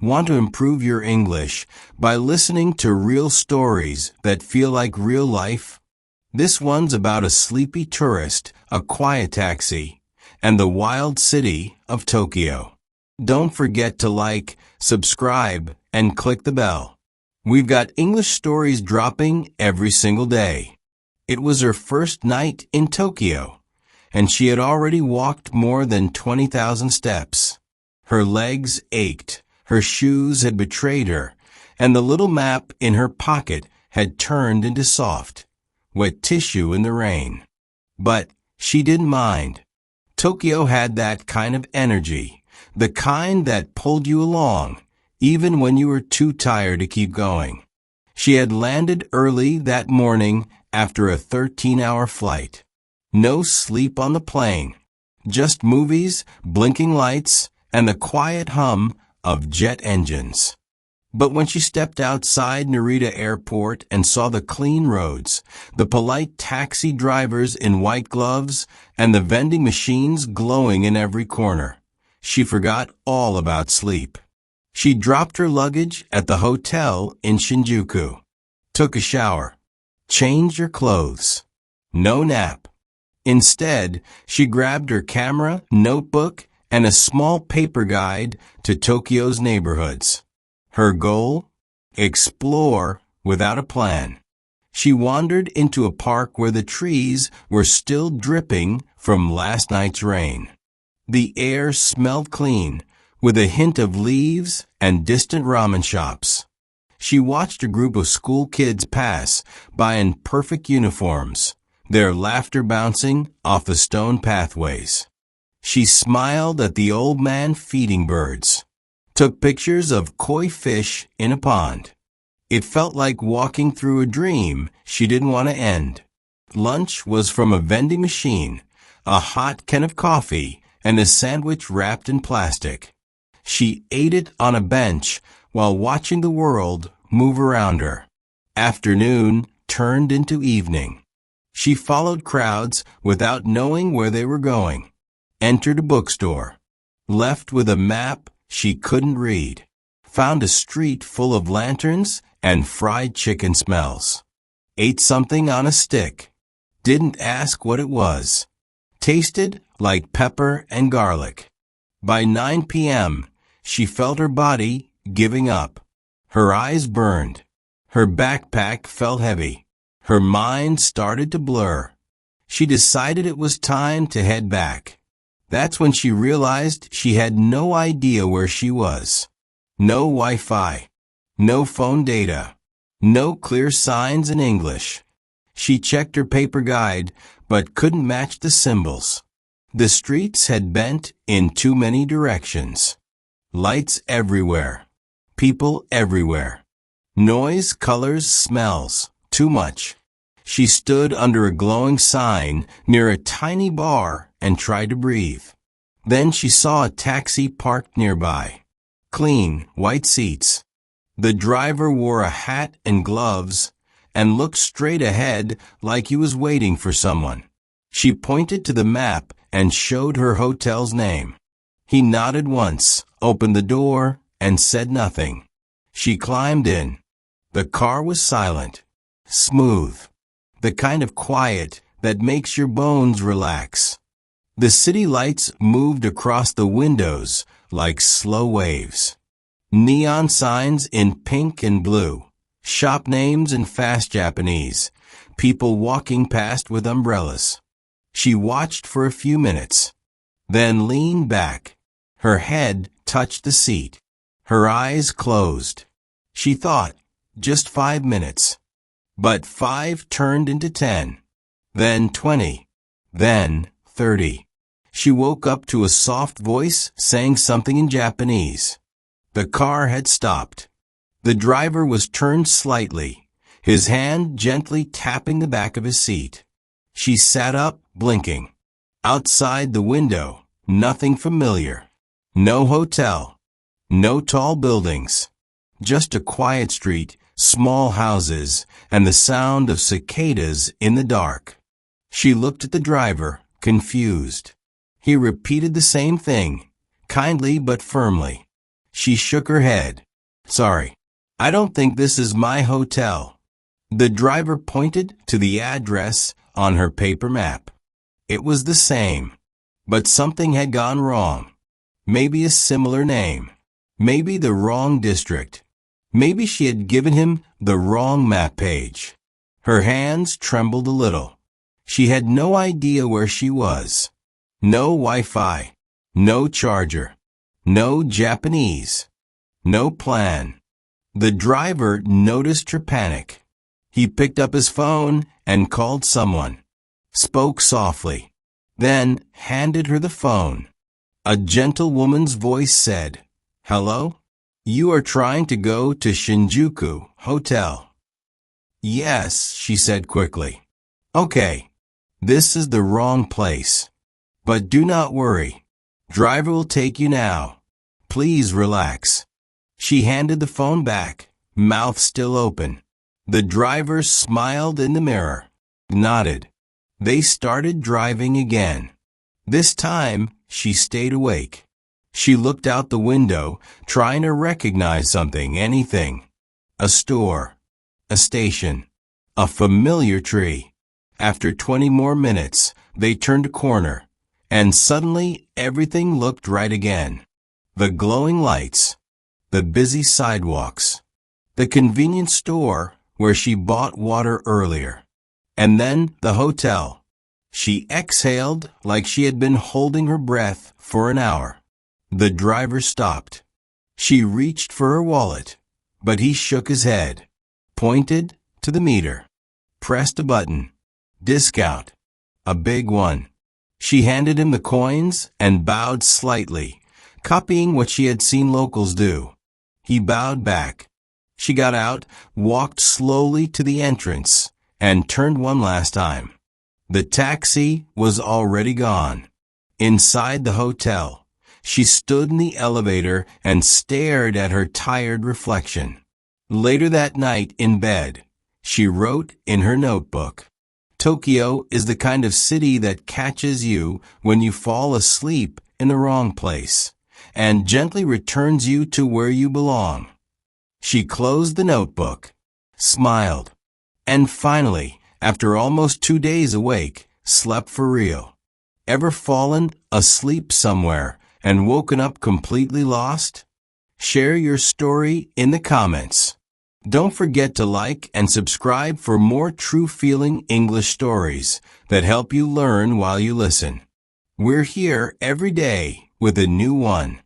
Want to improve your English by listening to real stories that feel like real life? This one's about a sleepy tourist, a quiet taxi, and the wild city of Tokyo. Don't forget to like, subscribe, and click the bell. We've got English stories dropping every single day. It was her first night in Tokyo, and she had already walked more than 20,000 steps. Her legs ached, her shoes had betrayed her, and the little map in her pocket had turned into soft, wet tissue in the rain. But she didn't mind. Tokyo had that kind of energy, the kind that pulled you along, even when you were too tired to keep going. She had landed early that morning after a 13-hour flight. No sleep on the plane, just movies, blinking lights, and the quiet hum of jet engines. But when she stepped outside Narita Airport and saw the clean roads, the polite taxi drivers in white gloves, and the vending machines glowing in every corner, she forgot all about sleep. She dropped her luggage at the hotel in Shinjuku, took a shower, changed her clothes. No nap. Instead, she grabbed her camera, notebook, and a small paper guide to Tokyo's neighborhoods. Her goal? Explore without a plan. She wandered into a park where the trees were still dripping from last night's rain. The air smelled clean, with a hint of leaves and distant ramen shops. She watched a group of school kids pass by in perfect uniforms, their laughter bouncing off the stone pathways. She smiled at the old man feeding birds, took pictures of koi fish in a pond. It felt like walking through a dream she didn't want to end. Lunch was from a vending machine, a hot can of coffee, and a sandwich wrapped in plastic. She ate it on a bench while watching the world move around her. Afternoon turned into evening. She followed crowds without knowing where they were going, entered a bookstore, left with a map she couldn't read, found a street full of lanterns and fried chicken smells, ate something on a stick, didn't ask what it was, tasted like pepper and garlic. By 9 p.m., she felt her body giving up. Her eyes burned. Her backpack felt heavy. Her mind started to blur. She decided it was time to head back. That's when she realized she had no idea where she was. No Wi-Fi. No phone data. No clear signs in English. She checked her paper guide, but couldn't match the symbols. The streets had bent in too many directions. Lights everywhere. People everywhere. Noise, colors, smells. Too much. She stood under a glowing sign near a tiny bar and tried to breathe. Then she saw a taxi parked nearby. Clean, white seats. The driver wore a hat and gloves and looked straight ahead like he was waiting for someone. She pointed to the map and showed her hotel's name. He nodded once, opened the door, and said nothing. She climbed in. The car was silent, smooth, the kind of quiet that makes your bones relax. The city lights moved across the windows like slow waves. Neon signs in pink and blue, shop names in fast Japanese, people walking past with umbrellas. She watched for a few minutes, then leaned back. Her head touched the seat. Her eyes closed. She thought, just 5 minutes. But 5 turned into 10, then 20, then 30. She woke up to a soft voice saying something in Japanese. The car had stopped. The driver was turned slightly, his hand gently tapping the back of his seat. She sat up, blinking. Outside the window, nothing familiar. No hotel. No tall buildings. Just a quiet street, small houses, and the sound of cicadas in the dark. She looked at the driver, confused. He repeated the same thing, kindly but firmly. She shook her head. Sorry, I don't think this is my hotel. The driver pointed to the address on her paper map. It was the same, but something had gone wrong. Maybe a similar name. Maybe the wrong district. Maybe she had given him the wrong map page. Her hands trembled a little. She had no idea where she was. No Wi-Fi. No charger. No Japanese. No plan. The driver noticed her panic. He picked up his phone and called someone. Spoke softly. Then handed her the phone. A gentle woman's voice said, "Hello? You are trying to go to Shinjuku Hotel." "Yes," she said quickly. "Okay, this is the wrong place. But do not worry. Driver will take you now. Please relax." She handed the phone back, mouth still open. The driver smiled in the mirror, nodded. They started driving again. This time, she stayed awake. She looked out the window, trying to recognize something, anything. A store, a station, a familiar tree. After 20 more minutes, they turned a corner, and suddenly everything looked right again. The glowing lights, the busy sidewalks, the convenience store where she bought water earlier, and then the hotel. She exhaled like she had been holding her breath for an hour. The driver stopped. She reached for her wallet, but he shook his head, pointed to the meter, pressed a button. Discount. A big one. She handed him the coins and bowed slightly, copying what she had seen locals do. He bowed back. She got out, walked slowly to the entrance, and turned one last time. The taxi was already gone. Inside the hotel, she stood in the elevator and stared at her tired reflection. Later that night in bed, she wrote in her notebook, "Tokyo is the kind of city that catches you when you fall asleep in the wrong place and gently returns you to where you belong." She closed the notebook, smiled, and finally, after almost 2 days awake, slept for real. Ever fallen asleep somewhere and woken up completely lost? Share your story in the comments. Don't forget to like and subscribe for more true-feeling English stories that help you learn while you listen. We're here every day with a new one.